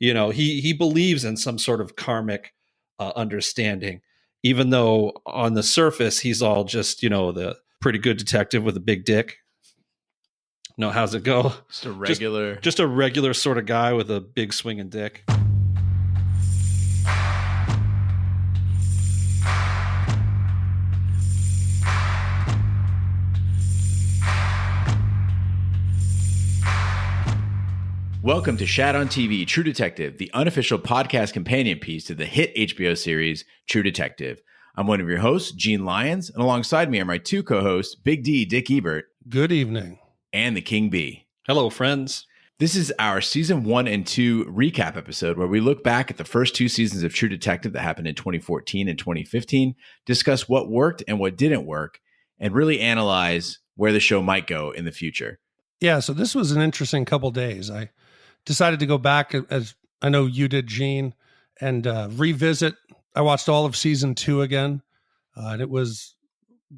he believes in some sort of karmic understanding, even though on the surface he's all just the pretty good detective with a big dick. No, how's it go? Just a regular, just a regular sort of guy with a big swinging dick. Welcome to Shat on TV, True Detective, the unofficial podcast companion piece to the hit HBO series, True Detective. I'm one of your hosts, Gene Lyons, and alongside me are my two co-hosts, Big D, Dick Ebert. Good evening. And the King B. Hello, friends. This is our season 1 and 2 recap episode where we look back at the first 2 seasons of True Detective that happened in 2014 and 2015, discuss what worked and what didn't work, and really analyze where the show might go in the future. Yeah, so this was an interesting couple days. I decided to go back, as I know you did, Gene, and revisit. I watched all of season 2 again, and it was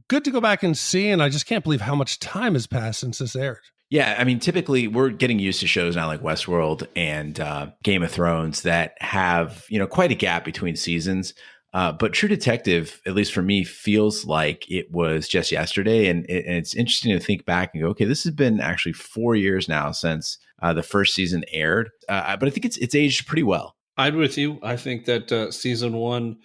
good to go back and see, and I just can't believe how much time has passed since this aired. Yeah, I mean, typically we're getting used to shows now like Westworld and Game of Thrones that have, quite a gap between seasons. But True Detective, at least for me, feels like it was just yesterday. And it's interesting to think back and go, okay, this has been actually 4 years now since the first season aired. But I think it's aged pretty well. I'm with you. I think that season 1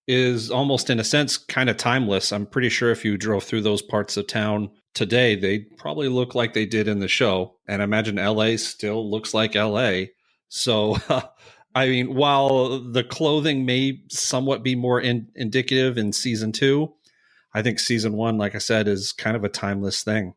is almost, in a sense, kind of timeless. I'm pretty sure if you drove through those parts of town today, they probably look like they did in the show. And I imagine LA still looks like LA. So, I mean, while the clothing may somewhat be more indicative in season 2, I think season 1, like I said, is kind of a timeless thing.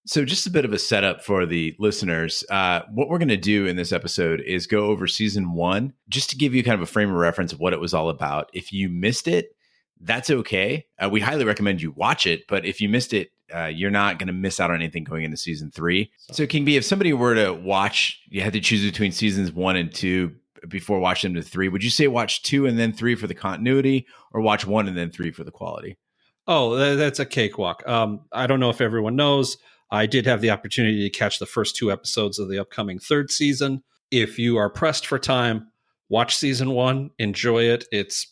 So just a bit of a setup for the listeners. What we're going to do in this episode is go over season 1, just to give you kind of a frame of reference of what it was all about. If you missed it, that's okay. We highly recommend you watch it. But if you missed it, you're not going to miss out on anything going into season 3. So King B, if somebody were to watch, you had to choose between seasons 1 and 2 before watching them to 3, would you say watch 2 and then 3 for the continuity, or watch 1 and then 3 for the quality? Oh, that's a cakewalk. I don't know if everyone knows, I did have the opportunity to catch the first 2 episodes of the upcoming 3rd season. If you are pressed for time, watch season 1, enjoy it. It's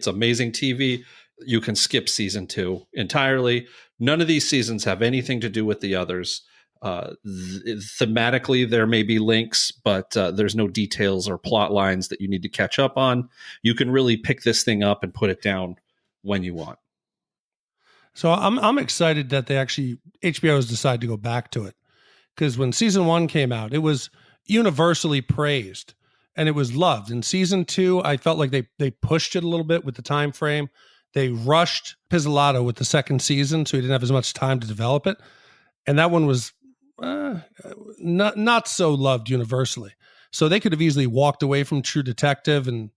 amazing TV. You can skip season 2 entirely. None of these seasons have anything to do with the others. Thematically, there may be links, but there's no details or plot lines that you need to catch up on. You can really pick this thing up and put it down when you want. So I'm excited that HBO has decided to go back to it, because when season 1 came out, it was universally praised and it was loved. In season 2, I felt like they pushed it a little bit with the time frame. They rushed Pizzolatto with the 2nd season, so he didn't have as much time to develop it, and that one was not so loved universally. So they could have easily walked away from True Detective, and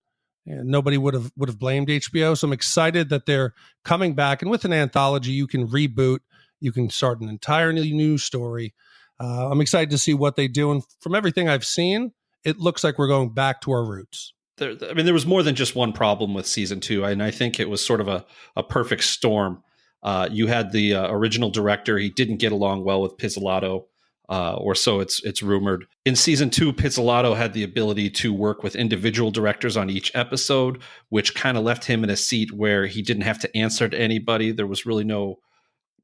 nobody would have blamed HBO. So I'm excited that they're coming back, and with an anthology, you can reboot, you can start an entirely new story. I'm excited to see what they do, and from everything I've seen, it looks like we're going back to our roots. There was more than just one problem with season 2, and I think it was sort of a perfect storm. You had the original director; he didn't get along well with Pizzolatto. Or so it's rumored. In season 2, Pizzolatto had the ability to work with individual directors on each episode, which kind of left him in a seat where he didn't have to answer to anybody. There was really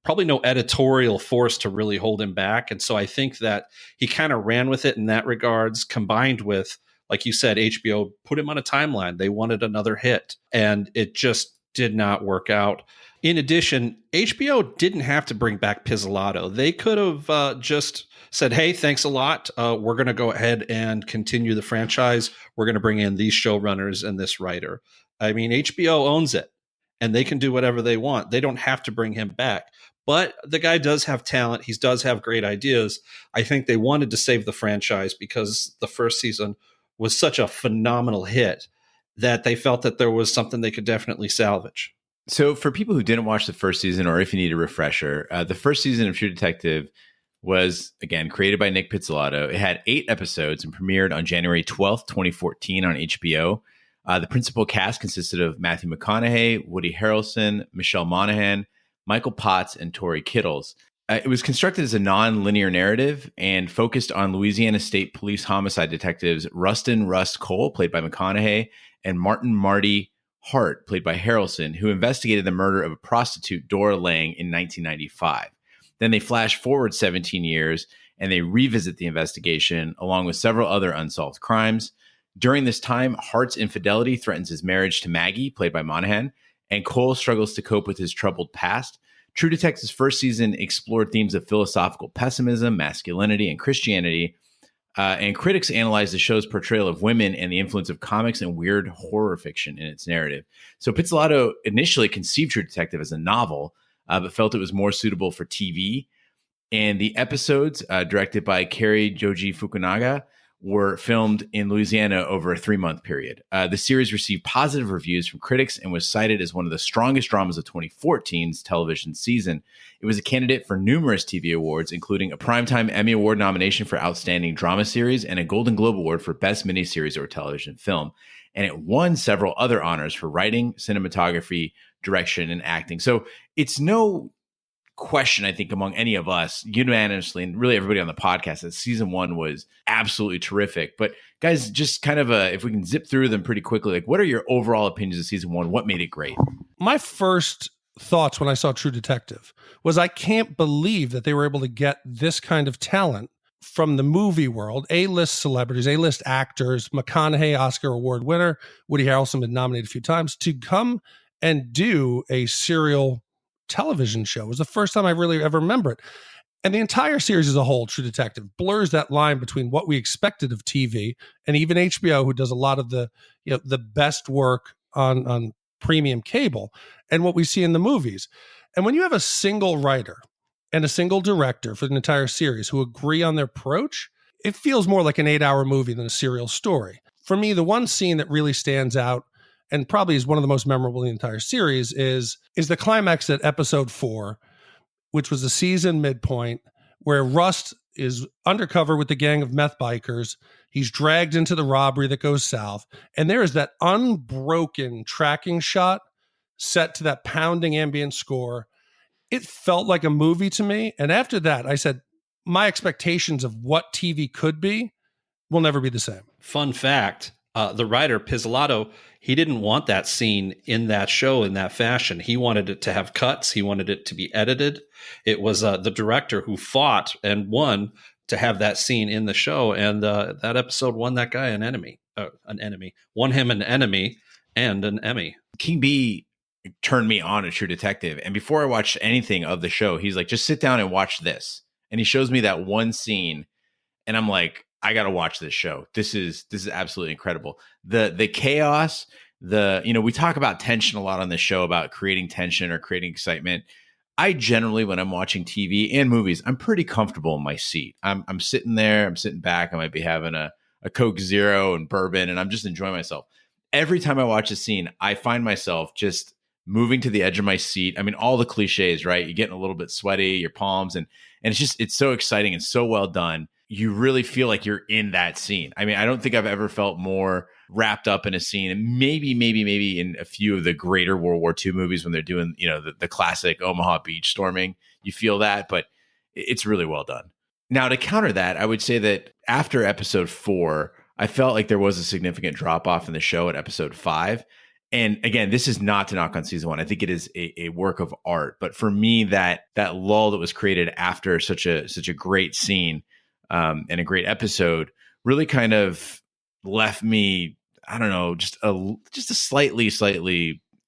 probably no editorial force to really hold him back. And so I think that he kind of ran with it in that regards, combined with, like you said, HBO put him on a timeline. They wanted another hit, and it just did not work out. In addition, HBO didn't have to bring back Pizzolatto. They could have just said, hey, thanks a lot. We're going to go ahead and continue the franchise. We're going to bring in these showrunners and this writer. I mean, HBO owns it, and they can do whatever they want. They don't have to bring him back. But the guy does have talent. He does have great ideas. I think they wanted to save the franchise because the first season was such a phenomenal hit that they felt that there was something they could definitely salvage. So for people who didn't watch the first season, or if you need a refresher, the first season of True Detective was, again, created by Nick Pizzolatto. It had 8 episodes and premiered on January 12th, 2014 on HBO. The principal cast consisted of Matthew McConaughey, Woody Harrelson, Michelle Monaghan, Michael Potts, and Tori Kittles. It was constructed as a non-linear narrative and focused on Louisiana State Police homicide detectives Rustin Rust Cole, played by McConaughey, and Martin Marty Hart, played by Harrelson, who investigated the murder of a prostitute, Dora Lang, in 1995. Then they flash forward 17 years and they revisit the investigation along with several other unsolved crimes. During this time, Hart's infidelity threatens his marriage to Maggie, played by Monahan, and Cole struggles to cope with his troubled past. True Detective's first season explored themes of philosophical pessimism, masculinity, and Christianity, and critics analyzed the show's portrayal of women and the influence of comics and weird horror fiction in its narrative. So Pizzolatto initially conceived True Detective as a novel, but felt it was more suitable for TV. And the episodes, directed by Kari Joji Fukunaga, were filmed in Louisiana over a 3-month period. The series received positive reviews from critics and was cited as one of the strongest dramas of 2014's television season. It was a candidate for numerous TV awards, including a Primetime Emmy Award nomination for Outstanding Drama Series and a Golden Globe Award for Best Miniseries or Television Film. And it won several other honors for writing, cinematography, direction, and acting. So it's no question, I think, among any of us, unanimously, and really everybody on the podcast, that season 1 was absolutely terrific. But guys, just kind of if we can zip through them pretty quickly, like, what are your overall opinions of season 1? What made it great? My first thoughts when I saw True Detective was, I can't believe that they were able to get this kind of talent from the movie world, A-list celebrities, A-list actors, McConaughey, Oscar Award winner, Woody Harrelson been nominated a few times, to come and do a serial television show. It was the first time I really ever remember it. And the entire series as a whole, True Detective, blurs that line between what we expected of TV and even HBO, who does a lot of the best work on premium cable, and what we see in the movies. And when you have a single writer and a single director for the entire series who agree on their approach, it feels more like an 8-hour movie than a serial story. For me, the one scene that really stands out and probably is one of the most memorable in the entire series is the climax at episode 4, which was the season midpoint, where Rust is undercover with the gang of meth bikers. He's dragged into the robbery that goes south. And there is that unbroken tracking shot set to that pounding ambient score. It felt like a movie to me. And after that, I said, my expectations of what TV could be will never be the same. Fun fact, the writer, Pizzolatto, he didn't want that scene in that show in that fashion. He wanted it to have cuts. He wanted it to be edited. It was the director who fought and won to have that scene in the show. And that episode won that guy an enemy. Won him an enemy and an Emmy. King B turned me on to True Detective. And before I watched anything of the show, he's like, just sit down and watch this. And he shows me that one scene. And I'm like, I got to watch this show. This is absolutely incredible. The chaos, we talk about tension a lot on this show, about creating tension or creating excitement. I generally, when I'm watching TV and movies, I'm pretty comfortable in my seat. I'm sitting there, I'm sitting back. I might be having a Coke Zero and bourbon, and I'm just enjoying myself. Every time I watch a scene, I find myself just moving to the edge of my seat. I mean, all the cliches, right? You're getting a little bit sweaty, your palms, and it's so exciting and so well done. You really feel like you're in that scene. I mean, I don't think I've ever felt more wrapped up in a scene. And maybe in a few of the greater World War II movies when they're doing, the classic Omaha beach storming, you feel that, but it's really well done. Now, to counter that, I would say that after episode 4, I felt like there was a significant drop off in the show at episode 5. And again, this is not to knock on season 1. I think it is a work of art. But for me, that lull that was created after such a great scene, and a great episode really kind of left me, I don't know, just a slightly,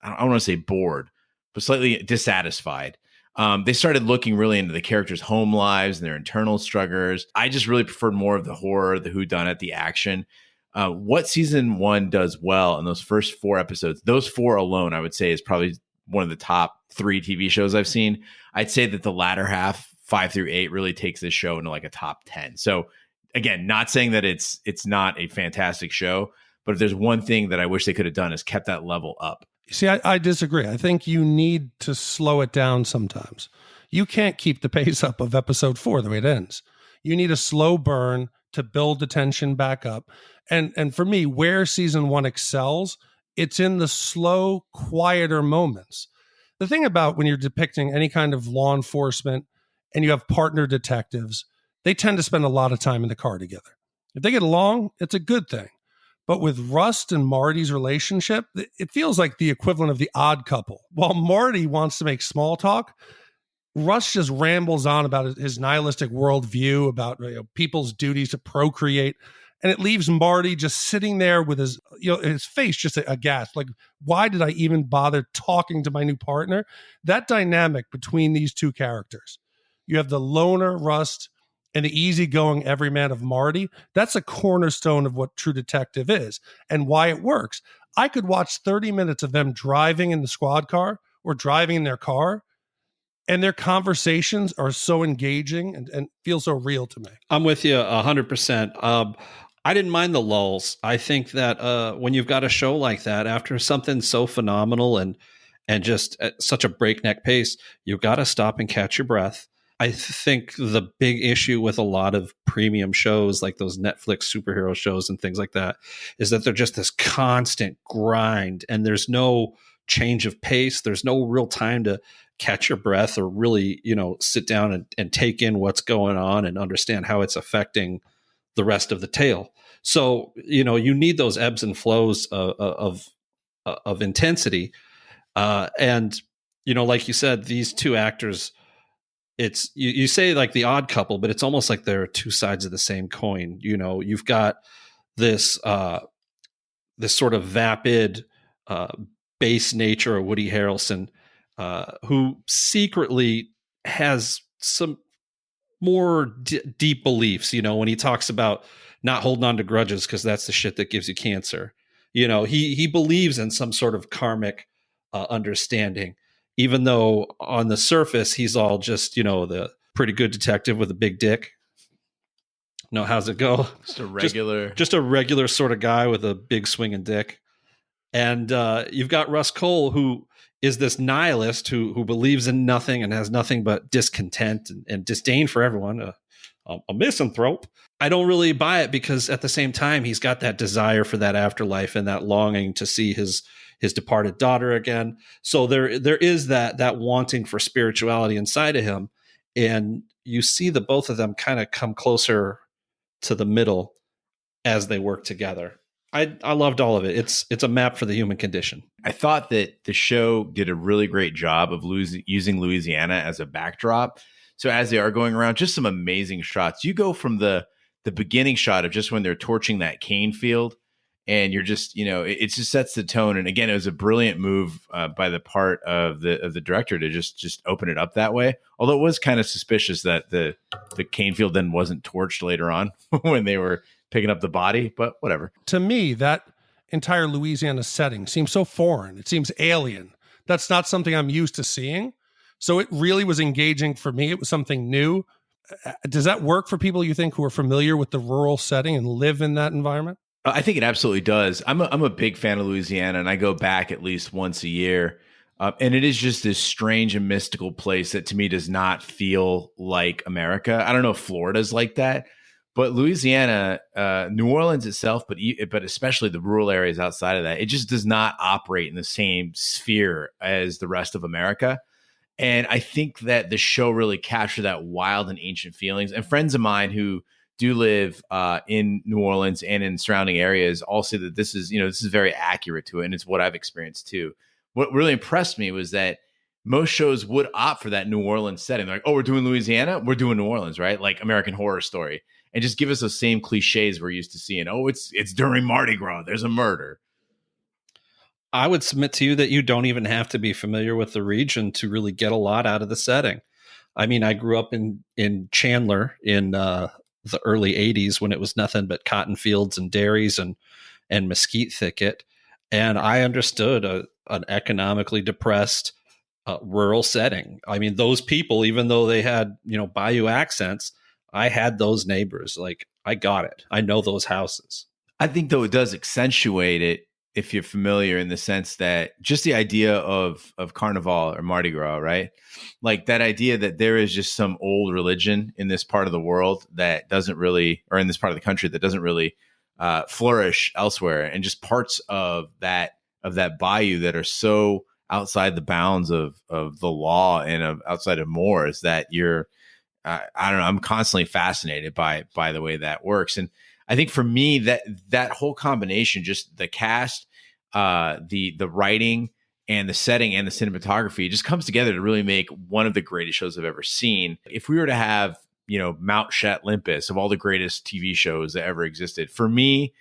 I don't want to say bored, but slightly dissatisfied. They started looking really into the characters' home lives and their internal struggles. I just really preferred more of the horror, the whodunit, the action. What season 1 does well in those first 4 episodes, those 4 alone, I would say, is probably one of the top 3 TV shows I've seen. I'd say that the latter half, 5 through 8, really takes this show into like a top 10. So again, not saying that it's not a fantastic show, but if there's one thing that I wish they could have done is kept that level up. See, I disagree. I think you need to slow it down sometimes. You can't keep the pace up of episode 4 the way it ends. You need a slow burn to build the tension back up. And for me, where season 1 excels, it's in the slow, quieter moments. The thing about when you're depicting any kind of law enforcement and you have partner detectives, they tend to spend a lot of time in the car together. If they get along, it's a good thing. But with Rust and Marty's relationship, it feels like the equivalent of the Odd Couple. While Marty wants to make small talk, Rust just rambles on about his nihilistic worldview, about people's duties to procreate. And it leaves Marty just sitting there with his face just aghast. Like, why did I even bother talking to my new partner? That dynamic between these two characters. You have the loner Rust and the easygoing everyman of Marty. That's a cornerstone of what True Detective is and why it works. I could watch 30 minutes of them driving in the squad car or driving in their car, and their conversations are so engaging and feel so real to me. I'm with you 100%. I didn't mind the lulls. I think that when you've got a show like that, after something so phenomenal and just at such a breakneck pace, you've got to stop and catch your breath. I think the big issue with a lot of premium shows like those Netflix superhero shows and things like that is that they're just this constant grind, and there's no change of pace. There's no real time to catch your breath or really, sit down and take in what's going on and understand how it's affecting the rest of the tale. So, you need those ebbs and flows of intensity. And, like you said, these two actors, it's you say like the Odd Couple, but it's almost like they're two sides of the same coin. You've got this sort of vapid base nature of Woody Harrelson, who secretly has some more deep beliefs. When he talks about not holding on to grudges because that's the shit that gives you cancer. He believes in some sort of karmic understanding, even though on the surface he's all just the pretty good detective with a big dick. No, how's it go? Just a regular, just a regular sort of guy with a big swinging dick. And you've got Russ Cole, who is this nihilist who believes in nothing and has nothing but discontent and disdain for everyone. A misanthrope. I don't really buy it because at the same time, he's got that desire for that afterlife and that longing to see his departed daughter again. So there is that wanting for spirituality inside of him. And you see the both of them kind of come closer to the middle as they work together. I loved all of it. It's a map for the human condition. I thought that the show did a really great job of using Louisiana as a backdrop. So as they are going around, just some amazing shots. You go from the beginning shot of just when they're torching that cane field, and you're just, it just sets the tone. And again, it was a brilliant move by the part of the director to just open it up that way. Although it was kind of suspicious that the cane field then wasn't torched later on when they were picking up the body, but whatever. To me, that entire Louisiana setting seems so foreign. It seems alien. That's not something I'm used to seeing. So it really was engaging for me. It was something new. Does that work for people you think who are familiar with the rural setting and live in that environment? I think it absolutely does. I'm a big fan of Louisiana, and I go back at least once a year. And it is just this strange and mystical place that to me does not feel like America. I don't know if Florida's like that, but Louisiana, New Orleans itself, but especially the rural areas outside of that, it just does not operate in the same sphere as the rest of America. And I think that the show really captured that wild and ancient feelings. And friends of mine who do live in New Orleans and in surrounding areas all say that this is very accurate to it. And it's what I've experienced too. What really impressed me was that most shows would opt for that New Orleans setting. They're like, oh, we're doing Louisiana, we're doing New Orleans, right? Like American Horror Story. And just give us those same cliches we're used to seeing. Oh, it's during Mardi Gras, there's a murder. I would submit to you that you don't even have to be familiar with the region to really get a lot out of the setting. I mean, I grew up in Chandler in the early 80s when it was nothing but cotton fields and dairies and mesquite thicket. And I understood an economically depressed rural setting. I mean, those people, even though they had, Bayou accents, I had those neighbors. Like, I got it. I know those houses. I think, though, it does accentuate it if you're familiar, in the sense that just the idea of Carnival or Mardi Gras, right? Like that idea that there is just some old religion in this part of the world that doesn't really, or in this part of the country that doesn't really flourish elsewhere, and just parts of that bayou that are so outside the bounds of the law and outside of Moors that you're I don't know. I'm constantly fascinated by the way that works. And I think for me, that whole combination, just the cast, the writing and the setting and the cinematography just comes together to really make one of the greatest shows I've ever seen. If we were to have, Mount Shat Olympus of all the greatest TV shows that ever existed, for me,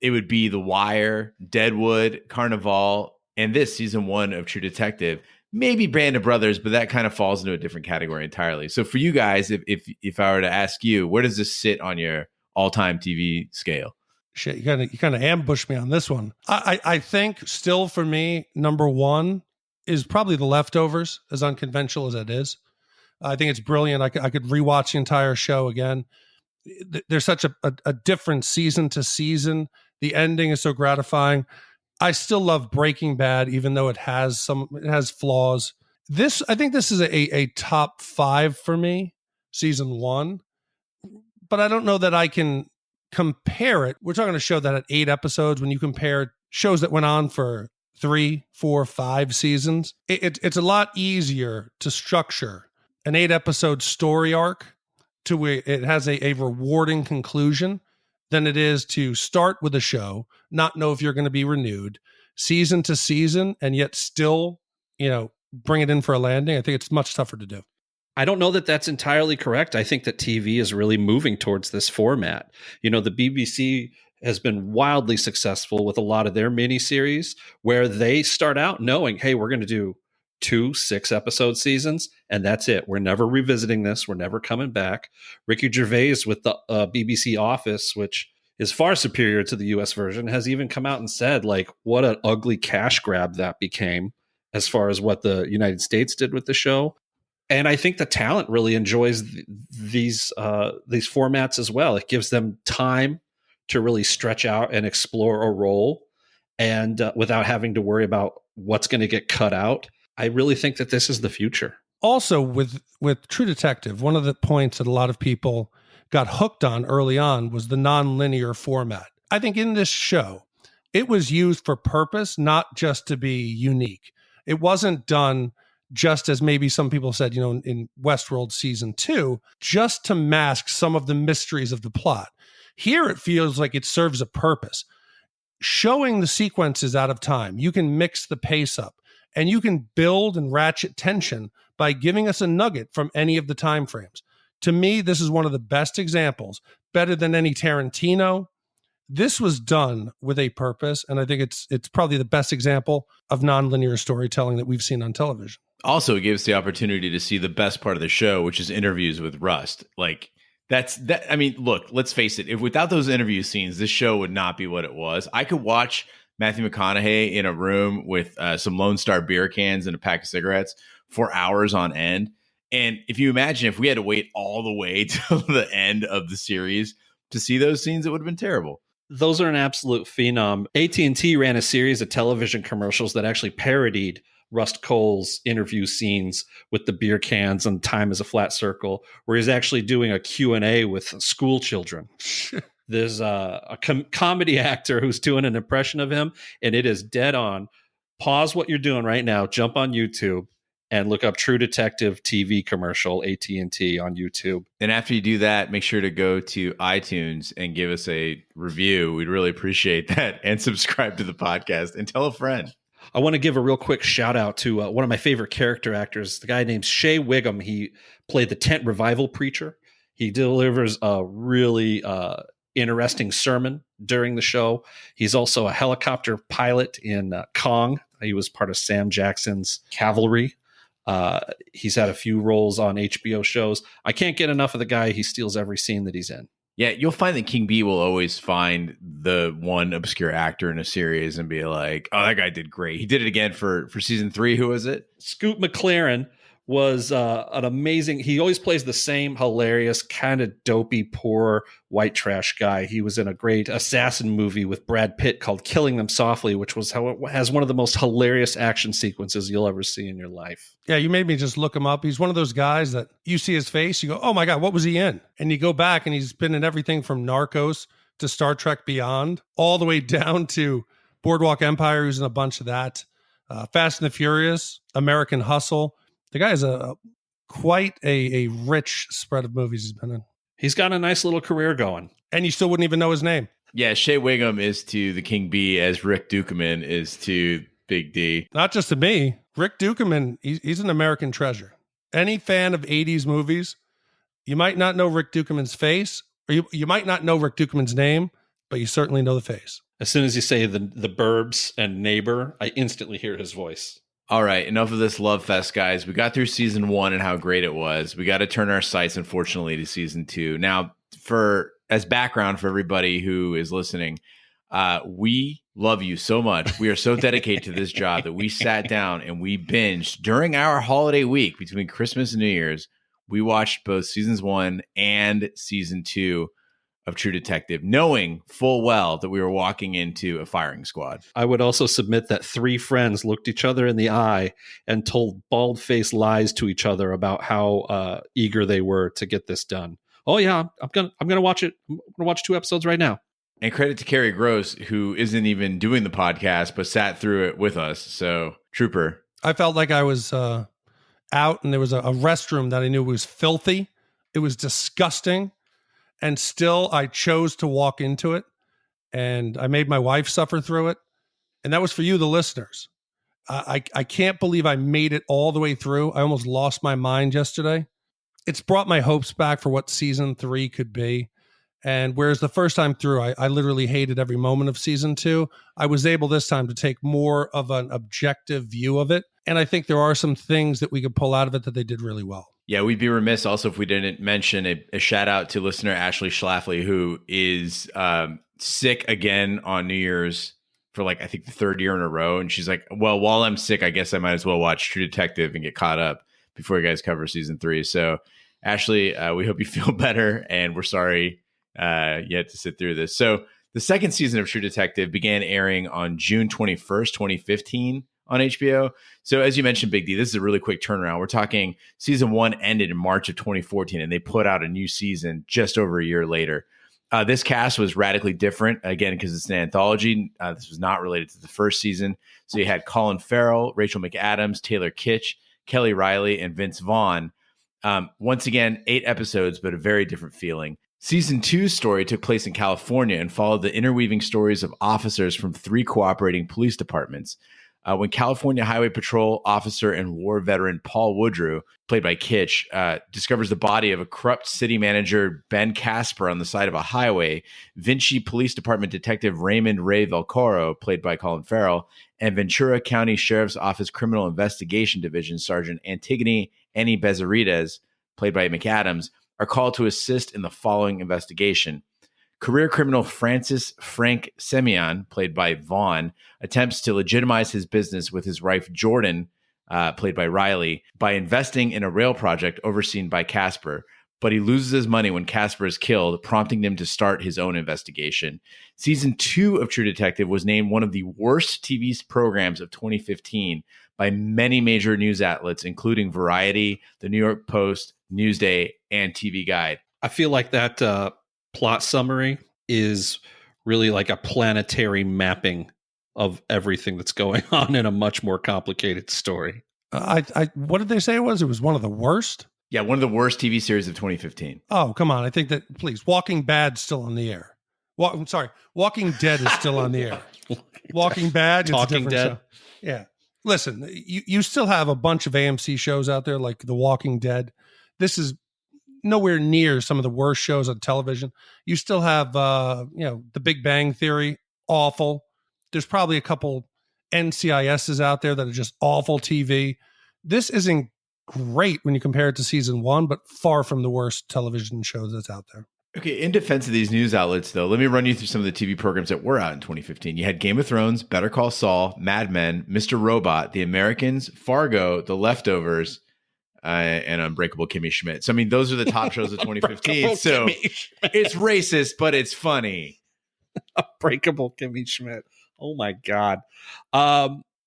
it would be The Wire, Deadwood, Carnival, and this season 1 of True Detective. Maybe Band of Brothers, but that kind of falls into a different category entirely. So for you guys, if I were to ask you, where does this sit on your all-time TV scale? Shit, you kind of ambushed me on this one. I think still for me, number 1 is probably The Leftovers, as unconventional as it is. I think it's brilliant. I could rewatch the entire show again. There's such a different season to season. The ending is so gratifying. I still love Breaking Bad, even though it has flaws. I think this is a top 5 for me, season 1. But I don't know that I can compare it. We're talking a show that had 8 episodes. When you compare shows that went on for 3, 4, 5 seasons, it's a lot easier to structure an 8-episode story arc to where it has a rewarding conclusion than it is to start with a show, not know if you're going to be renewed season to season, and yet still, bring it in for a landing. I think it's much tougher to do. I don't know that that's entirely correct. I think that TV is really moving towards this format. The BBC has been wildly successful with a lot of their miniseries where they start out knowing, hey, we're going to do 2 6-episode seasons, and that's it. We're never revisiting this. We're never coming back. Ricky Gervais with the BBC Office, which is far superior to the US version, has even come out and said, like, what an ugly cash grab that became as far as what the United States did with the show. And I think the talent really enjoys these formats as well. It gives them time to really stretch out and explore a role, and without having to worry about what's going to get cut out. I really think that this is the future. Also, with True Detective, one of the points that a lot of people got hooked on early on was the non-linear format. I think in this show, it was used for purpose, not just to be unique. It wasn't done just as maybe some people said, in Westworld season 2, just to mask some of the mysteries of the plot. Here, it feels like it serves a purpose. Showing the sequences out of time, you can mix the pace up. And you can build and ratchet tension by giving us a nugget from any of the time frames. To me, this is one of the best examples, better than any Tarantino. This was done with a purpose, and I think it's probably the best example of nonlinear storytelling that we've seen on television. Also, it gives the opportunity to see the best part of the show, which is interviews with Rust. Like, I mean, look, let's face it. If without those interview scenes, this show would not be what it was. I could watch Matthew McConaughey in a room with some Lone Star beer cans and a pack of cigarettes for hours on end. And if you imagine if we had to wait all the way till the end of the series to see those scenes, it would have been terrible. Those are an absolute phenom. AT&T ran a series of television commercials that actually parodied Rust Cole's interview scenes with the beer cans and Time is a Flat Circle, where he's actually doing a Q&A with school children. There's a comedy actor who's doing an impression of him, and it is dead on. Pause what you're doing right now, jump on YouTube, and look up True Detective TV commercial, AT&T on YouTube. And after you do that, make sure to go to iTunes and give us a review. We'd really appreciate that. And subscribe to the podcast and tell a friend. I want to give a real quick shout out to one of my favorite character actors, the guy named Shea Whigham. He played the tent revival preacher. He delivers a really interesting sermon during the show. He's also a helicopter pilot in Kong. He was part of Sam Jackson's cavalry. He's had a few roles on HBO shows. I can't get enough of the guy. He steals every scene that he's in. Yeah, you'll find that King B will always find the one obscure actor in a series and be like, oh, that guy did great. He did it again for season 3. Who was it? Scoot McLaren was an amazing, he always plays the same hilarious, kind of dopey, poor white trash guy. He was in a great assassin movie with Brad Pitt called Killing Them Softly, which was how it has one of the most hilarious action sequences you'll ever see in your life. Yeah, you made me just look him up. He's one of those guys that you see his face, you go, oh my God, what was he in? And you go back and he's been in everything from Narcos to Star Trek Beyond, all the way down to Boardwalk Empire. He was in a bunch of that. Fast and the Furious, American Hustle. The guy is a quite a rich spread of movies he's been in. He's got a nice little career going. And you still wouldn't even know his name. Yeah, Shea Whigham is to the King Bee as Rick Dukeman is to Big D. Not just to me. Rick Dukeman, he's an American treasure. Any fan of 80s movies, you might not know Rick Dukeman's face, or you might not know Rick Dukeman's name, but you certainly know the face. As soon as you say the Burbs and Neighbor, I instantly hear his voice. All right, enough of this love fest, guys. We got through season 1 and how great it was. We got to turn our sights, unfortunately, to season 2. Now, as background for everybody who is listening, we love you so much. We are so dedicated to this job that we sat down and we binged during our holiday week between Christmas and New Year's. We watched both seasons 1 and season 2 of True Detective, knowing full well that we were walking into a firing squad. I would also submit that 3 friends looked each other in the eye and told bald-faced lies to each other about how eager they were to get this done. Oh yeah, I'm gonna watch it. I'm gonna watch 2 episodes right now. And credit to Carrie Gross, who isn't even doing the podcast, but sat through it with us. So, trooper. I felt like I was out and there was a restroom that I knew was filthy. It was disgusting. And still, I chose to walk into it. And I made my wife suffer through it. And that was for you, the listeners. I can't believe I made it all the way through. I almost lost my mind yesterday. It's brought my hopes back for what season 3 could be. And whereas the first time through, I literally hated every moment of season 2, I was able this time to take more of an objective view of it. And I think there are some things that we could pull out of it that they did really well. Yeah, we'd be remiss also if we didn't mention a shout out to listener Ashley Schlafly, who is sick again on New Year's for I think the 3rd year in a row. And she's like, well, while I'm sick, I guess I might as well watch True Detective and get caught up before you guys cover season 3. So Ashley, we hope you feel better, and we're sorry you had to sit through this. So the second season of True Detective began airing on June 21st, 2015 on HBO. So as you mentioned, Big D, this is a really quick turnaround. We're talking season 1 ended in March of 2014, and they put out a new season just over a year later. This cast was radically different, again, because it's an anthology. This was not related to the first season. So you had Colin Farrell, Rachel McAdams, Taylor Kitsch, Kelly Riley, and Vince Vaughn. Once again, 8 episodes, but a very different feeling. Season 2's story took place in California and followed the interweaving stories of officers from 3 cooperating police departments. When California Highway Patrol officer and war veteran Paul Woodrow, played by Kitsch, discovers the body of a corrupt city manager Ben Casper on the side of a highway, Vinci Police Department Detective Raymond Ray Velcoro, played by Colin Farrell, and Ventura County Sheriff's Office Criminal Investigation Division Sergeant Antigone Annie Bezarides, played by Mcadams, are called to assist in the following investigation. Career criminal Francis Frank Semyon, played by Vaughn, attempts to legitimize his business with his wife Jordan, played by Riley, by investing in a rail project overseen by Casper. But he loses his money when Casper is killed, prompting him to start his own investigation. Season 2 of True Detective was named one of the worst TV programs of 2015 by many major news outlets, including Variety, The New York Post, Newsday, and TV Guide. I feel like that plot summary is really like a planetary mapping of everything that's going on in a much more complicated story. What did they say it was? It was one of the worst? Yeah, one of the worst TV series of 2015. Oh, come on. I think that, please, Walking Bad's still on the air. I'm sorry, Walking Dead is still on the air. Walking Bad, it's Talking a different Dead. show. Yeah. Listen, you still have a bunch of AMC shows out there like The Walking Dead. This is nowhere near some of the worst shows on television. You still have, The Big Bang Theory, awful. There's probably a couple NCISs out there that are just awful TV. This isn't great when you compare it to season 1, but far from the worst television shows that's out there. Okay, in defense of these news outlets, though, let me run you through some of the TV programs that were out in 2015. You had Game of Thrones, Better Call Saul, Mad Men, Mr. Robot, The Americans, Fargo, The Leftovers, and Unbreakable Kimmy Schmidt. So, I mean, those are the top shows of 2015. So it's racist, but it's funny. Unbreakable Kimmy Schmidt. Oh, my God.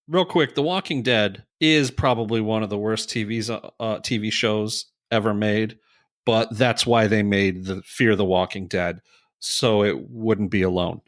Real quick, The Walking Dead is probably one of the worst TV shows ever made, but that's why they made the Fear the Walking Dead, so it wouldn't be alone.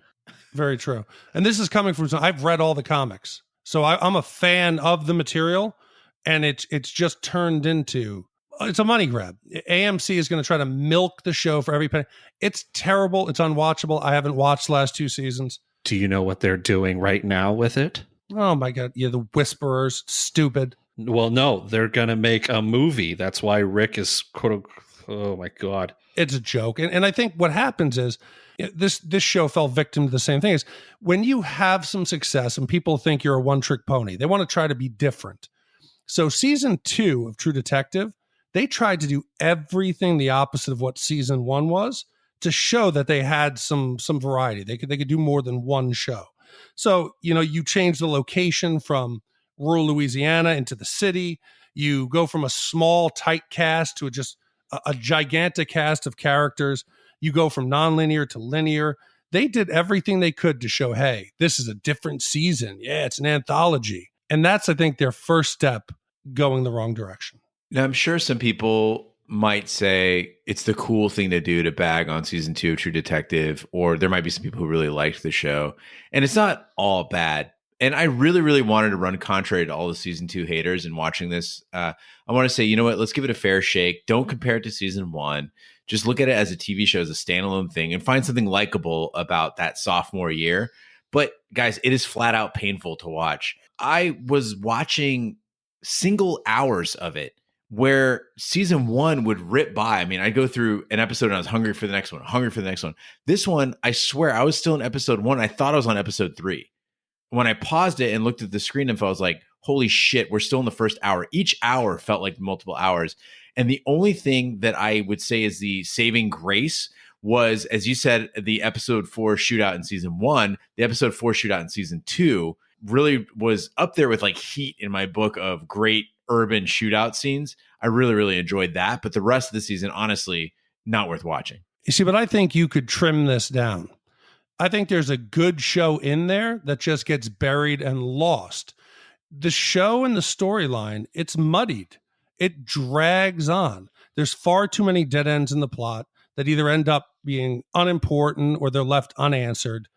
Very true. And this is coming from, I've read all the comics, so I'm a fan of the material, and it's just turned into It's a money grab. AMC is going to try to milk the show for every penny. It's terrible. It's unwatchable. I haven't watched the last 2 seasons. Do you know what they're doing right now with it? Oh my God. Yeah, the Whisperers. Stupid. Well, no, they're going to make a movie. That's why Rick is, quote unquote, oh my God. It's a joke. And I think what happens is this show fell victim to the same thing. Is when you have some success and people think you're a one-trick pony, they want to try to be different. So season 2 of True Detective, they tried to do everything the opposite of what season 1 was to show that they had some variety. They could do more than one show. So, you change the location from rural Louisiana into the city. You go from a small, tight cast to just a gigantic cast of characters. You go from nonlinear to linear. They did everything they could to show, hey, this is a different season. Yeah, it's an anthology. And that's, I think, their first step going the wrong direction. Now, I'm sure some people might say it's the cool thing to do to bag on season 2 of True Detective, or there might be some people who really liked the show. And it's not all bad. And I really, really wanted to run contrary to all the season 2 haters. And watching this, I want to say, you know what? Let's give it a fair shake. Don't compare it to season 1. Just look at it as a TV show, as a standalone thing, and find something likable about that sophomore year. But guys, it is flat out painful to watch. I was watching single hours of it where season 1 would rip by. I mean, I'd go through an episode and I was hungry for the next one, This one, I swear, I was still in episode 1. I thought I was on episode 3. When I paused it and looked at the screen info, I was like, holy shit, we're still in the first hour. Each hour felt like multiple hours. And the only thing that I would say is the saving grace was, as you said, the episode 4 shootout in season 1, the episode 4 shootout in season 2 really was up there with like Heat in my book of great urban shootout scenes. I really, really enjoyed that. But the rest of the season, honestly, not worth watching. You see, but I think you could trim this down. I think there's a good show in there that just gets buried and lost. The show and the storyline, it's muddied. It drags on. There's far too many dead ends in the plot that either end up being unimportant or they're left unanswered.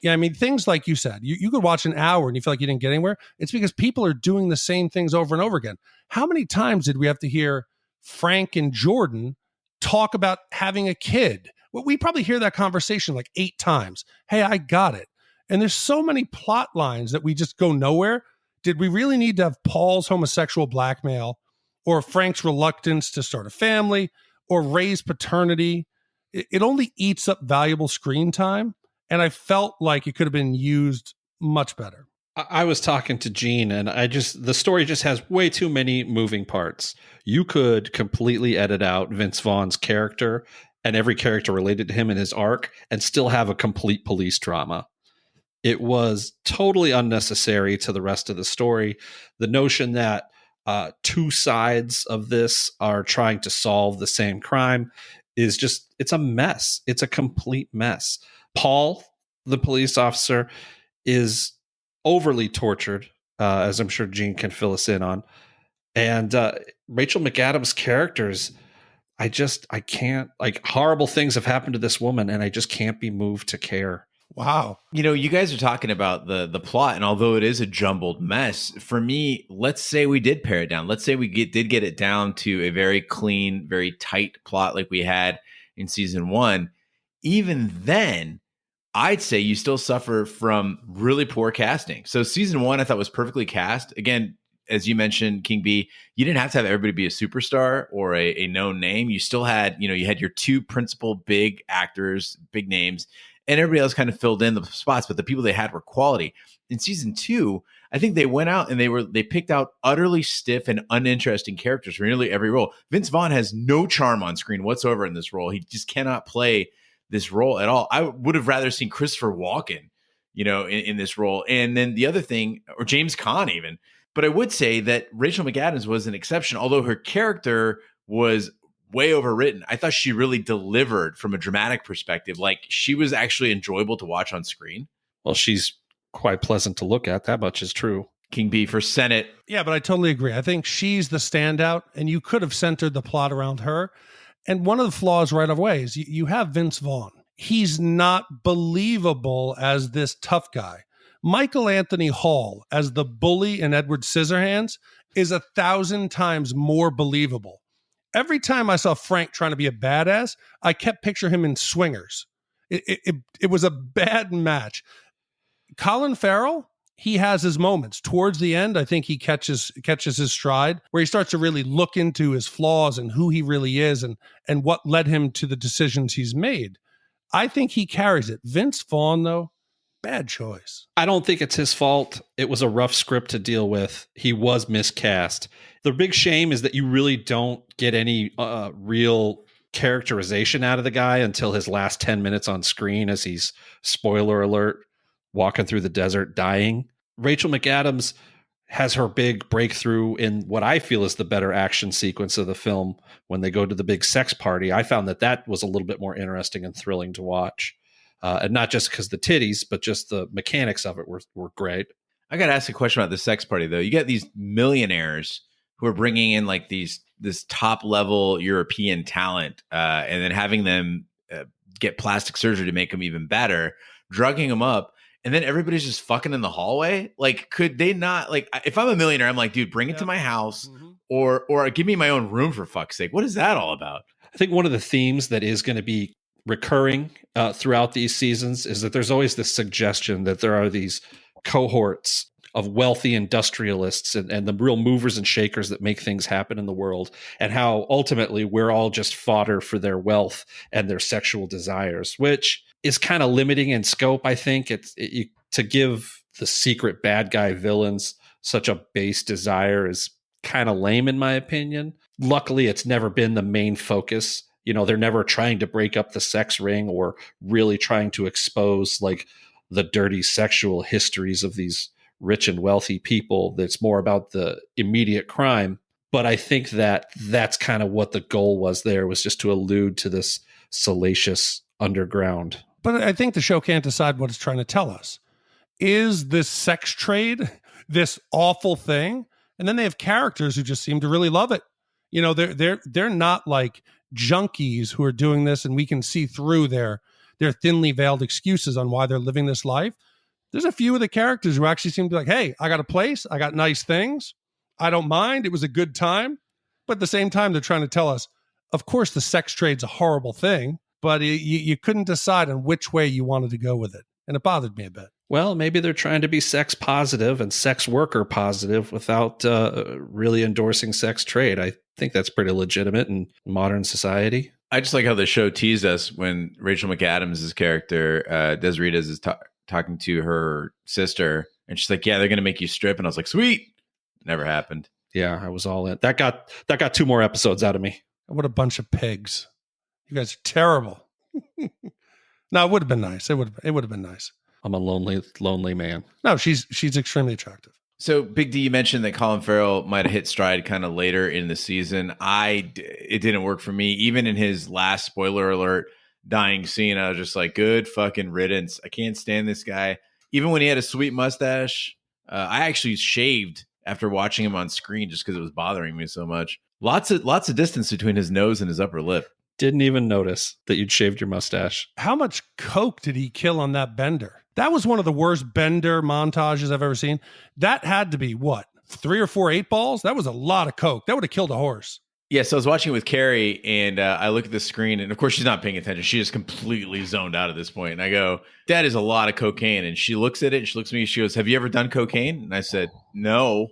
Yeah, I mean, things like you said, you could watch an hour and you feel like you didn't get anywhere. It's because people are doing the same things over and over again. How many times did we have to hear Frank and Jordan talk about having a kid? Well, we probably hear that conversation like 8 times. Hey, I got it. And there's so many plot lines that we just go nowhere. Did we really need to have Paul's homosexual blackmail or Frank's reluctance to start a family or Ray's paternity? It only eats up valuable screen time. And I felt like it could have been used much better. I was talking to Gene, and the story just has way too many moving parts. You could completely edit out Vince Vaughn's character and every character related to him in his arc and still have a complete police drama. It was totally unnecessary to the rest of the story. The notion that 2 sides of this are trying to solve the same crime is just, it's a mess. It's a complete mess. Paul, the police officer, is overly tortured, as I'm sure Gene can fill us in on. And Rachel McAdams' characters, I can't, like, horrible things have happened to this woman, and I just can't be moved to care. Wow. You guys are talking about the plot, and although it is a jumbled mess, for me, let's say we did pare it down. Let's say we did get it down to a very clean, very tight plot like we had in season 1. Even then, I'd say you still suffer from really poor casting. So season 1, I thought was perfectly cast. Again, as you mentioned, King B, you didn't have to have everybody be a superstar or a known name. You still had, you had your 2 principal big actors, big names, and everybody else kind of filled in the spots, but the people they had were quality. In season 2, I think they went out and they picked out utterly stiff and uninteresting characters for nearly every role. Vince Vaughn has no charm on screen whatsoever in this role. He just cannot play this role at all. I would have rather seen Christopher Walken, in this role. And then the other thing, or James Caan even. But I would say that Rachel McAdams was an exception, although her character was way overwritten. I thought she really delivered from a dramatic perspective. Like, she was actually enjoyable to watch on screen. Well, she's quite pleasant to look at. That much is true. King B for Senate. Yeah, but I totally agree. I think she's the standout, and you could have centered the plot around her. And one of the flaws right away is you have Vince Vaughn. He's not believable as this tough guy. Michael Anthony Hall as the bully in Edward Scissorhands is 1,000 times more believable. every time I saw Frank trying to be a badass, I kept picturing him in Swingers. It was a bad match. Colin Farrell, he has his moments. Towards the end, I think he catches his stride, where he starts to really look into his flaws and who he really is and what led him to the decisions he's made. I think he carries it. Vince Vaughn, though, bad choice. I don't think it's his fault. It was a rough script to deal with. He was miscast. The big shame is that you really don't get any real characterization out of the guy until his last 10 minutes on screen, as he's, spoiler alert, walking through the desert dying. Rachel McAdams has her big breakthrough in what I feel is the better action sequence of the film when they go to the big sex party. I found that was a little bit more interesting and thrilling to watch. And not just because the titties, but just the mechanics of it were great. I got to ask a question about the sex party, though. You get these millionaires who are bringing in like this top level European talent and then having them get plastic surgery to make them even better, drugging them up. And then everybody's just fucking in the hallway. Like, could they not, like, if I'm a millionaire, I'm like, dude, bring it to my house or give me my own room for fuck's sake. What is that all about? I think one of the themes that is going to be recurring throughout these seasons is that there's always this suggestion that there are these cohorts of wealthy industrialists and the real movers and shakers that make things happen in the world, and how ultimately we're all just fodder for their wealth and their sexual desires, which is kind of limiting in scope. I think to give the secret bad guy villains such a base desire is kind of lame, in my opinion. Luckily, it's never been the main focus. You know, they're never trying to break up the sex ring or really trying to expose like the dirty sexual histories of these rich and wealthy people. That's more about the immediate crime. But I think that's kind of what the goal was there, was just to allude to this salacious underground. But I think the show can't decide what it's trying to tell us. Is this sex trade this awful thing? And then they have characters who just seem to really love it. You know, they're not like junkies who are doing this, and we can see through their thinly veiled excuses on why they're living this life. There's a few of the characters who actually seem to be like, hey, I got a place, I got nice things, I don't mind, it was a good time. But at the same time, they're trying to tell us, of course, the sex trade's a horrible thing, but you couldn't decide on which way you wanted to go with it. And it bothered me a bit. Well, maybe they're trying to be sex positive and sex worker positive without really endorsing sex trade. I think that's pretty legitimate in modern society. I just like how the show teased us when Rachel McAdams' character, Desiree, is talking to her sister. And she's like, yeah, they're going to make you strip. And I was like, sweet. Never happened. Yeah, I was all in. That got 2 more episodes out of me. What a bunch of pigs. You guys are terrible. No, it would have been nice. It would have been nice. I'm a lonely man. No, she's extremely attractive. So, Big D, you mentioned that Colin Farrell might have hit stride kind of later in the season. It didn't work for me. Even in his last, spoiler alert, dying scene, I was just like, good fucking riddance. I can't stand this guy. Even when he had a sweet mustache, I actually shaved after watching him on screen just because it was bothering me so much. Lots of distance between his nose and his upper lip. Didn't even notice that you'd shaved your mustache. How much coke did he kill on that bender? That was one of the worst bender montages I've ever seen. That had to be, what, 3 or 4 8-balls? That was a lot of coke. That would have killed a horse. Yeah, so I was watching it with Carrie, and I look at the screen, and of course she's not paying attention. She is completely zoned out at this point. And I go, that is a lot of cocaine. And she looks at it, and she looks at me, she goes, have you ever done cocaine? And I said, no,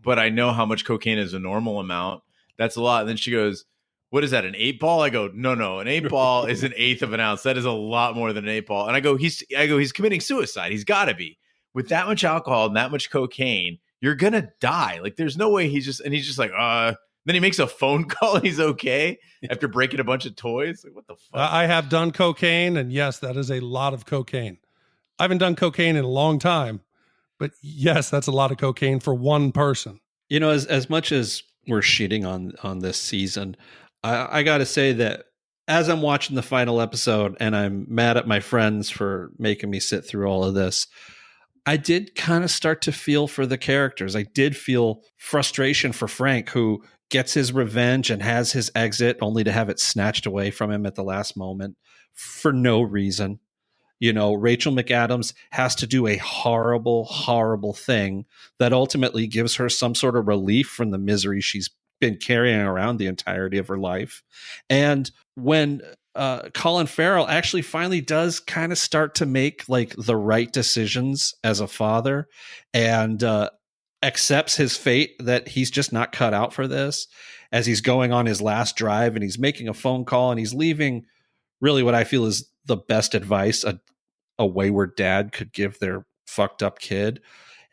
but I know how much cocaine is a normal amount. That's a lot. And then she goes, what is that, an 8-ball? I go, no, an 8-ball is an eighth of an ounce. That is a lot more than an 8-ball. And I go, he's committing suicide. He's got to be. With that much alcohol and that much cocaine, you're gonna die. Like, there's no way he's just like, then he makes a phone call and he's okay after breaking a bunch of toys. Like, what the fuck? I have done cocaine, and yes, that is a lot of cocaine. I haven't done cocaine in a long time, but yes, that's a lot of cocaine for one person. You know, as much as we're shitting on this season, I got to say that as I'm watching the final episode and I'm mad at my friends for making me sit through all of this, I did kind of start to feel for the characters. I did feel frustration for Frank, who gets his revenge and has his exit only to have it snatched away from him at the last moment for no reason. You know, Rachel McAdams has to do a horrible, horrible thing that ultimately gives her some sort of relief from the misery she's been carrying around the entirety of her life. And when Colin Farrell actually finally does kind of start to make like the right decisions as a father and accepts his fate, that he's just not cut out for this, as he's going on his last drive and he's making a phone call and he's leaving really what I feel is the best advice a wayward dad could give their fucked up kid.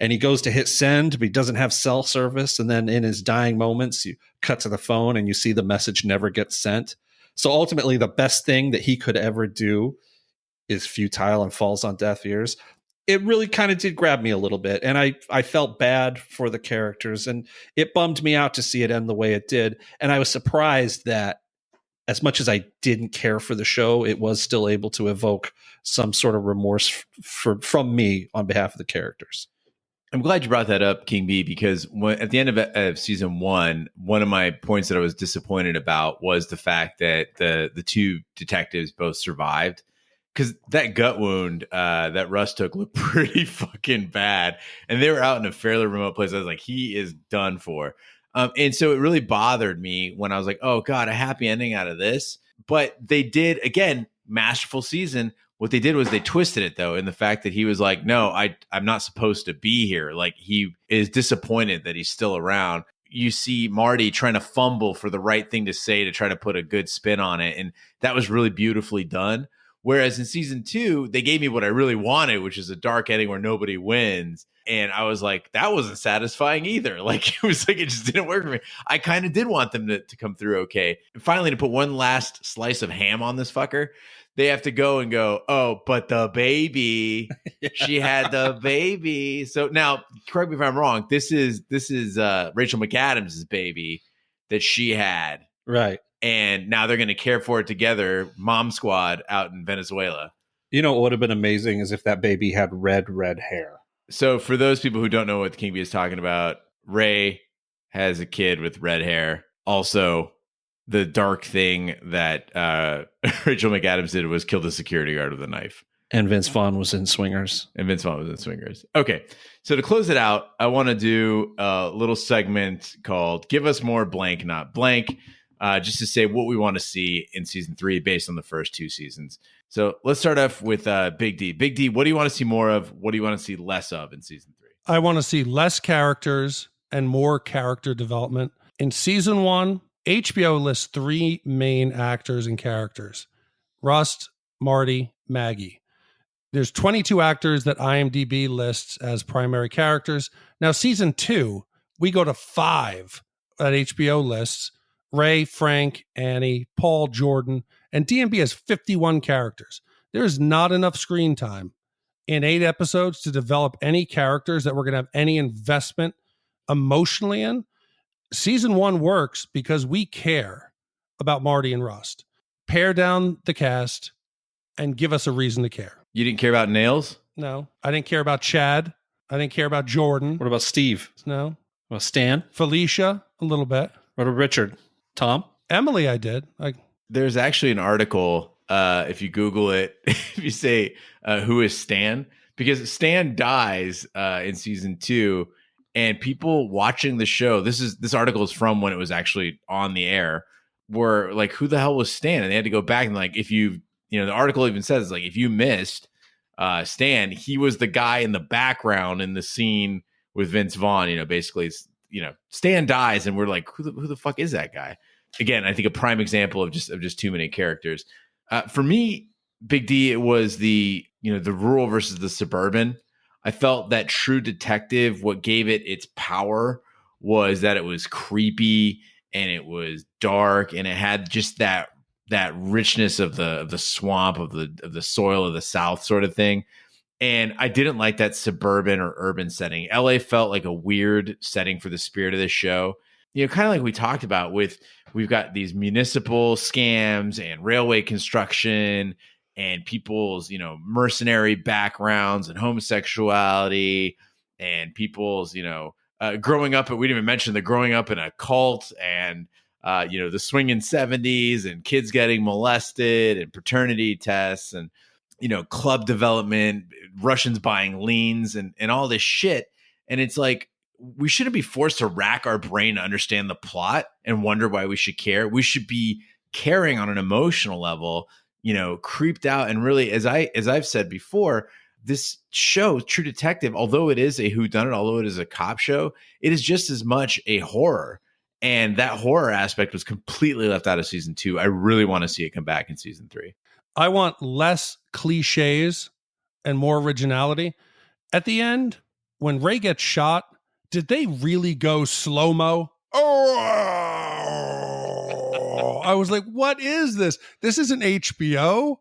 And he goes to hit send, but he doesn't have cell service. And then in his dying moments, you cut to the phone and you see the message never gets sent. So ultimately, the best thing that he could ever do is futile and falls on deaf ears. It really kind of did grab me a little bit. And I felt bad for the characters. And it bummed me out to see it end the way it did. And I was surprised that as much as I didn't care for the show, it was still able to evoke some sort of remorse from me on behalf of the characters. I'm glad you brought that up, King B, because at the end of season one of my points that I was disappointed about was the fact that the two detectives both survived, because that gut wound that Russ took looked pretty fucking bad, and they were out in a fairly remote place. I was like, he is done for. And so it really bothered me when I was like, oh God, a happy ending out of this. But they did, again, masterful season. What they did was they twisted it, though, in the fact that he was like, no, I'm not supposed to be here. Like, he is disappointed that he's still around. You see Marty trying to fumble for the right thing to say to try to put a good spin on it. And that was really beautifully done. Whereas in season 2, they gave me what I really wanted, which is a dark ending where nobody wins. And I was like, that wasn't satisfying either. Like, it was like, it just didn't work for me. I kind of did want them to come through okay. And finally, to put one last slice of ham on this fucker, they have to go, oh, but the baby, yeah. She had the baby. So now, correct me if I'm wrong, this is Rachel McAdams' baby that she had. Right. And now they're going to care for it together, Mom Squad out in Venezuela. You know what would have been amazing is if that baby had red hair. So for those people who don't know what King B is talking about, Ray has a kid with red hair. Also, the dark thing that Rachel McAdams did was kill the security guard with a knife. And Vince Vaughn was in Swingers. Okay. So to close it out, I want to do a little segment called Give Us More Blank, Not Blank, just to say what we want to see in season 3 based on the first 2 seasons. So let's start off with Big D. Big D, what do you want to see more of? What do you want to see less of in season 3? I want to see less characters and more character development. In season 1, HBO lists 3 main actors and characters: Rust, Marty, Maggie. There's 22 actors that IMDb lists as primary characters. Now, season 2, we go to 5 that HBO lists: Ray, Frank, Annie, Paul, Jordan, and DMB has 51 characters. There's not enough screen time in 8 episodes to develop any characters that we're going to have any investment emotionally in. Season 1 works because we care about Marty and Rust. Pare down the cast and give us a reason to care. You didn't care about Nails? No. I didn't care about Chad. I didn't care about Jordan. What about Steve? No. Well, Stan? Felicia, a little bit. What about Richard? Tom? Emily, I did. There's actually an article, if you Google it, if you say, who is Stan? Because Stan dies in season 2, and people watching the show, this article is from when it was actually on the air, were like, who the hell was Stan? And they had to go back and like, if the article even says, like, if you missed Stan, he was the guy in the background in the scene with Vince Vaughn, basically, Stan dies and we're like, who the fuck is that guy? Again, I think a prime example of just too many characters. For me, Big D, it was the rural versus the suburban. I felt that True Detective, what gave it its power was that it was creepy and it was dark and it had just that richness of the swamp, of the soil of the South sort of thing. And I didn't like that suburban or urban setting. LA felt like a weird setting for the spirit of this show. Kind of like we talked about we've got these municipal scams and railway construction and people's, mercenary backgrounds and homosexuality and people's, growing up, we didn't even mention the growing up in a cult and, the swinging 70s and kids getting molested and paternity tests and, club development, Russians buying liens and all this shit. And it's like, we shouldn't be forced to rack our brain to understand the plot and wonder why we should care. We should be caring on an emotional level, creeped out. And really, as I've said before, this show, True Detective, although it is a whodunit, although it is a cop show, it is just as much a horror. And that horror aspect was completely left out of season 2. I really want to see it come back in season 3. I want less cliches and more originality. At the end, when Ray gets shot, did they really go slow-mo? Oh, I was like, what is this? This isn't HBO.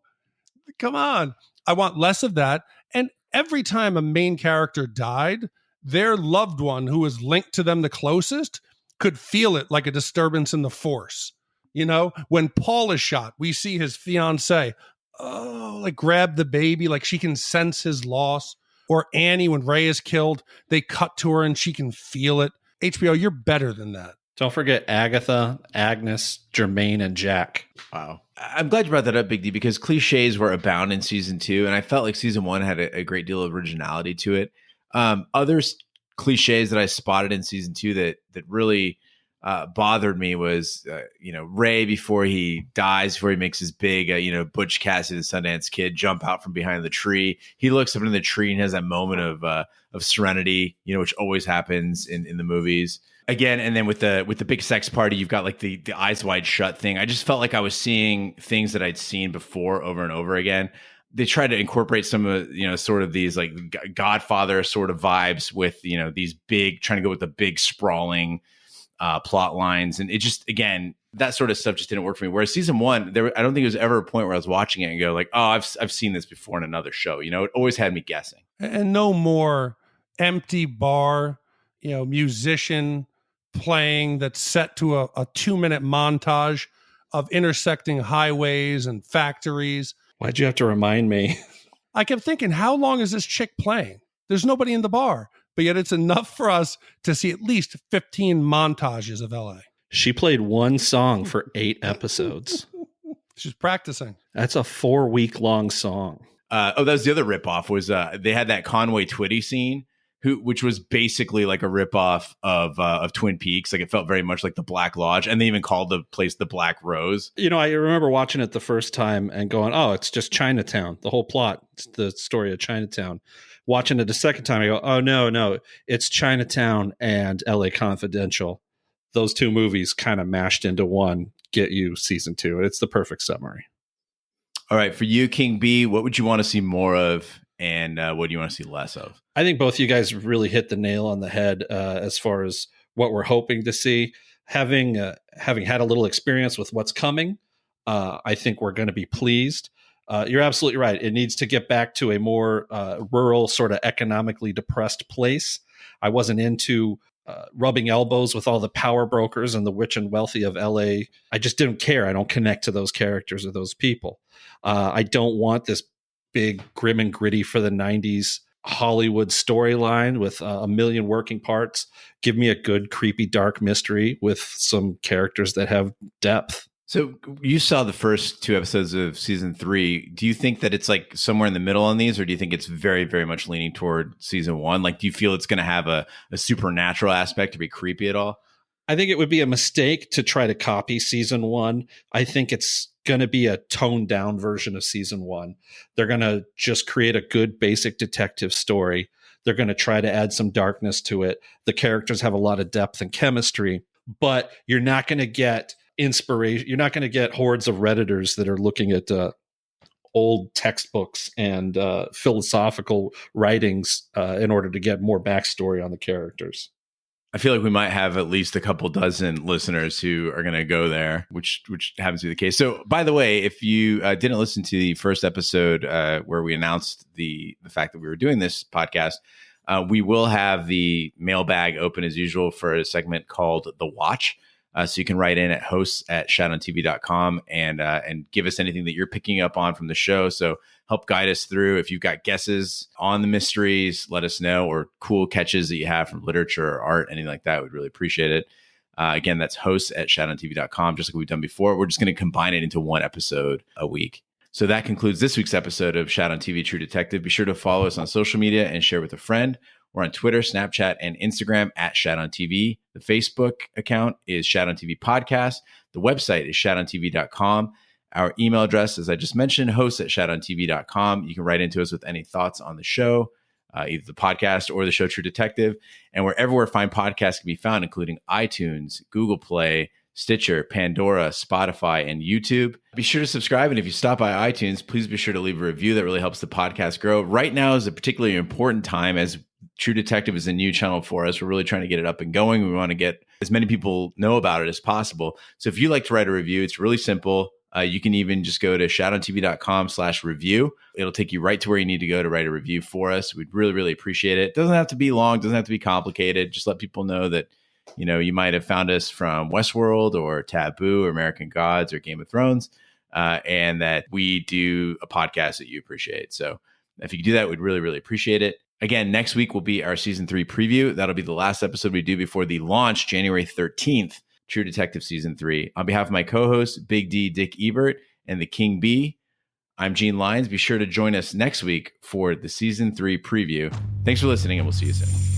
Come on. I want less of that. And every time a main character died, their loved one who was linked to them the closest could feel it like a disturbance in the force. When Paul is shot, we see his fiance, grab the baby, like she can sense his loss. Or Annie, when Ray is killed, they cut to her and she can feel it. HBO, you're better than that. Don't forget Agatha, Agnes, Jermaine, and Jack. Wow. I'm glad you brought that up, Big D, because cliches were abound in season 2, and I felt like season 1 had a great deal of originality to it. Other cliches that I spotted in season 2 that really bothered me was, Ray, before he dies, before he makes his big, Butch Cassidy and Sundance Kid jump out from behind the tree. He looks up into the tree and has that moment of serenity, which always happens in the movies. Again, and then with the big sex party, you've got like the eyes wide shut thing. I just felt like I was seeing things that I'd seen before over and over again. They tried to incorporate some of, sort of these like Godfather sort of vibes with, these big, trying to go with the big sprawling plot lines. And it just, again, that sort of stuff just didn't work for me. Whereas season 1, I don't think there was ever a point where I was watching it and go like, oh, I've seen this before in another show. It always had me guessing. And no more empty bar, musician playing that's set to a 2-minute montage of intersecting highways and factories. Why'd you have to remind me? I kept thinking, how long is this chick playing? There's nobody in the bar, but yet it's enough for us to see at least 15 montages of LA. She played one song for 8 episodes. She's practicing. That's a 4-week-long song. That was the other ripoff. Was they had that Conway Twitty scene, which was basically like a ripoff of Twin Peaks. Like it felt very much like the Black Lodge, and they even called the place the Black Rose. I remember watching it the first time and going, "Oh, it's just Chinatown. The whole plot, it's the story of Chinatown." Watching it the second time, I go, "Oh no, it's Chinatown and L.A. Confidential. Those 2 movies kind of mashed into one. Get you season 2. It's the perfect summary." All right, for you, King B, what would you want to see more of, and what do you want to see less of? I think both you guys really hit the nail on the head as far as what we're hoping to see. Having had a little experience with what's coming, I think we're going to be pleased. You're absolutely right. It needs to get back to a more rural, sort of economically depressed place. I wasn't into rubbing elbows with all the power brokers and the rich and wealthy of LA. I just didn't care. I don't connect to those characters or those people. I don't want this big grim and gritty for the 90s Hollywood storyline with a million working parts. Give me a good, creepy, dark mystery with some characters that have depth. So you saw the first 2 episodes of season 3. Do you think that it's like somewhere in the middle on these, or do you think it's very, very much leaning toward season 1? Like, do you feel it's going to have a supernatural aspect to be creepy at all? I think it would be a mistake to try to copy season 1. I think it's going to be a toned down version of season 1. They're going to just create a good basic detective story. They're going to try to add some darkness to it. The characters have a lot of depth and chemistry, but you're not going to get inspiration. You're not going to get hordes of Redditors that are looking at old textbooks and philosophical writings in order to get more backstory on the characters. I feel like we might have at least a couple dozen listeners who are going to go there, which happens to be the case. So, by the way, if you didn't listen to the first episode where we announced the fact that we were doing this podcast, we will have the mailbag open as usual for a segment called The Watch. So you can write in at hosts@shatontv.com and give us anything that you're picking up on from the show. So help guide us through. If you've got guesses on the mysteries, let us know, or cool catches that you have from literature or art, anything like that. We'd really appreciate it. Again, that's hosts@shatontv.com. Just like we've done before, we're just going to combine it into one episode a week. So that concludes this week's episode of Shat on TV True Detective. Be sure to follow us on social media and share with a friend. We're on Twitter, Snapchat, and Instagram at Shat on TV. The Facebook account is Shat on TV Podcast. The website is shatontv.com. Our email address, as I just mentioned, hosts@shatontv.com. You can write into us with any thoughts on the show, either the podcast or the show True Detective. And wherever fine podcasts can be found, including iTunes, Google Play, Stitcher, Pandora, Spotify, and YouTube. Be sure to subscribe. And if you stop by iTunes, please be sure to leave a review. That really helps the podcast grow. Right now is a particularly important time as True Detective is a new channel for us. We're really trying to get it up and going. We want to get as many people know about it as possible. So if you'd like to write a review, it's really simple. You can even just go to shatontv.com/review. It'll take you right to where you need to go to write a review for us. We'd really, really appreciate it. It doesn't have to be long. Doesn't have to be complicated. Just let people know that, you know, you might have found us from Westworld or Taboo or American Gods or Game of Thrones, and that we do a podcast that you appreciate. So if you could do that, we'd really, really appreciate it. Again, next week will be our season 3 preview. That'll be the last episode we do before the launch, January 13th, True Detective Season 3. On behalf of my co-hosts, Big D, Dick Ebert, and the King Bee, I'm Gene Lyons. Be sure to join us next week for the Season 3 preview. Thanks for listening, and we'll see you soon.